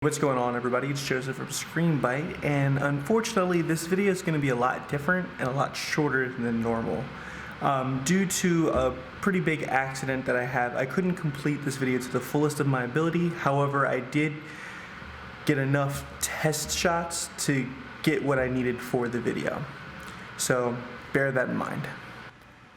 What's going on, everybody? It's Joseph from Screenbite, and unfortunately this video is going to be a lot different and a lot shorter than normal. Due to a pretty big accident that I had, I couldn't complete this video to the fullest of my ability. However, I did get enough test shots to get what I needed for the video. So bear that in mind.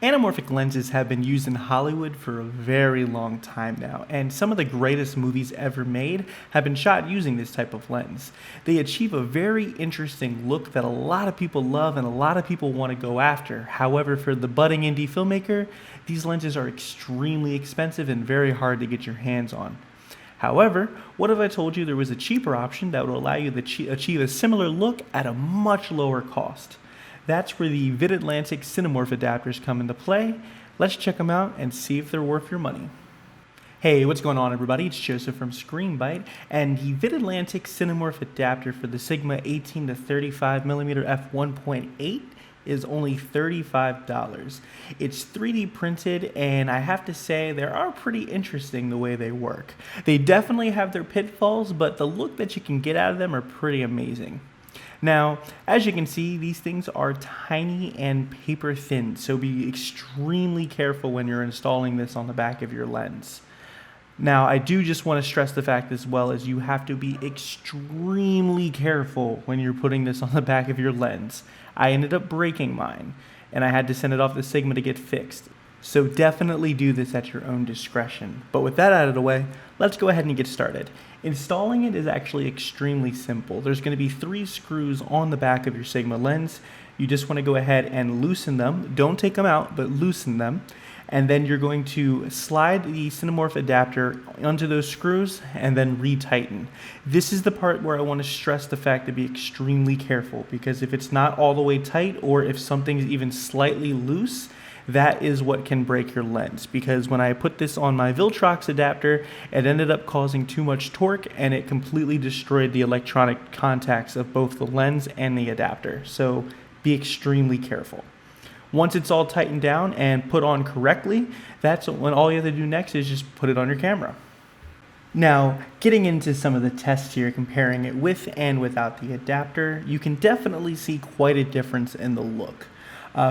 Anamorphic lenses have been used in Hollywood for a very long time now, and some of the greatest movies ever made have been shot using this type of lens. They achieve a very interesting look that a lot of people love and a lot of people want to go after. However, for the budding indie filmmaker, these lenses are extremely expensive and very hard to get your hands on. However, what if I told you there was a cheaper option that would allow you to achieve a similar look at a much lower cost? That's where the Vidatlantic Cinemorph adapters come into play. Let's check them out and see if they're worth your money. Hey, what's going on, everybody? It's Joseph from Screenbite, and the Vidatlantic Cinemorph adapter for the Sigma 18 to 35mm f1.8 is only $35. It's 3D printed, and I have to say they are pretty interesting the way they work. They definitely have their pitfalls, but the look that you can get out of them are pretty amazing. Now, as you can see, these things are tiny and paper thin, so be extremely careful when you're installing this on the back of your lens. Now, I do just want to stress the fact as well as you have to be extremely careful when you're putting this on the back of your lens. I ended up breaking mine, and I had to send it off to Sigma to get fixed. So definitely do this at your own discretion. But with that out of the way, let's go ahead and get started. Installing it is actually extremely simple. There's going to be 3 screws on the back of your Sigma lens. You just want to go ahead and loosen them. Don't take them out, but loosen them. And then you're going to slide the Cinemorph adapter onto those screws and then retighten. This is the part where I want to stress the fact to be extremely careful, because if it's not all the way tight or if something's even slightly loose, that is what can break your lens. Because when I put this on my Viltrox adapter, it ended up causing too much torque and it completely destroyed the electronic contacts of both the lens and the adapter. So be extremely careful. Once it's all tightened down and put on correctly, that's when all you have to do next is just put it on your camera. Now, getting into some of the tests here, comparing it with and without the adapter, you can definitely see quite a difference in the look.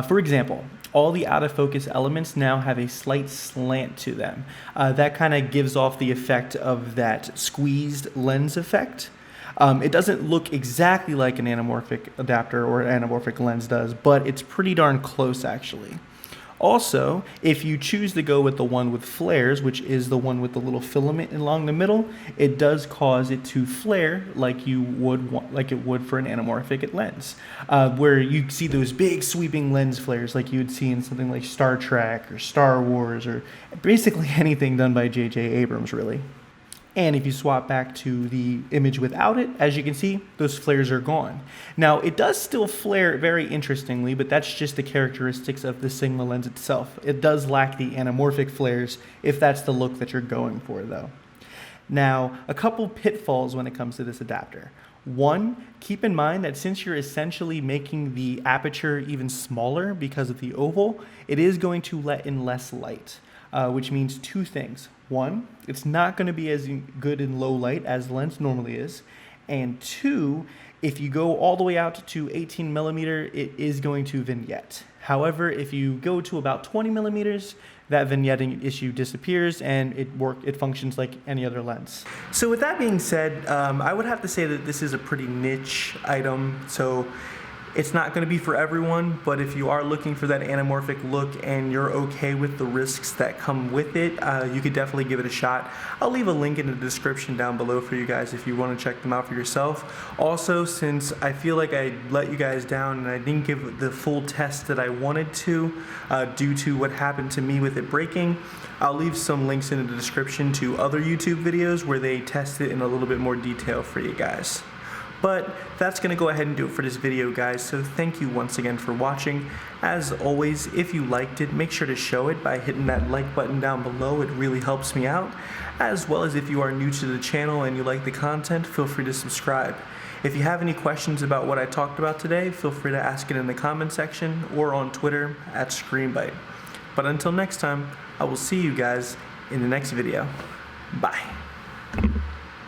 For example, all the out of focus elements now have a slight slant to them. That kind of gives off the effect of that squeezed lens effect. It doesn't look exactly like an anamorphic adapter or an anamorphic lens does, but it's pretty darn close actually. Also, if you choose to go with the one with flares, which is the one with the little filament along the middle, it does cause it to flare like it would for an anamorphic lens, where you see those big sweeping lens flares like you would see in something like Star Trek or Star Wars or basically anything done by J.J. Abrams, really. And if you swap back to the image without it, as you can see, those flares are gone. Now, it does still flare very interestingly, but that's just the characteristics of the Sigma lens itself. It does lack the anamorphic flares if that's the look that you're going for, though. Now, a couple pitfalls when it comes to this adapter. One, keep in mind that since you're essentially making the aperture even smaller because of the oval, it is going to let in less light. Which means 2 things. 1, it's not going to be as good in low light as the lens normally is. And 2, if you go all the way out to 18mm, it is going to vignette. However, if you go to about 20mm, that vignetting issue disappears and it functions like any other lens. So with that being said, I would have to say that this is a pretty niche item. So it's not going to be for everyone, but if you are looking for that anamorphic look and you're okay with the risks that come with it, you could definitely give it a shot. I'll leave a link in the description down below for you guys if you want to check them out for yourself. Also, since I feel like I let you guys down and I didn't give the full test that I wanted to due to what happened to me with it breaking, I'll leave some links in the description to other YouTube videos where they test it in a little bit more detail for you guys. But that's going to go ahead and do it for this video, guys, so thank you once again for watching. As always, if you liked it, make sure to show it by hitting that like button down below. It really helps me out. As well as if you are new to the channel and you like the content, feel free to subscribe. If you have any questions about what I talked about today, feel free to ask it in the comment section or on Twitter at Screenbite. But until next time, I will see you guys in the next video. Bye.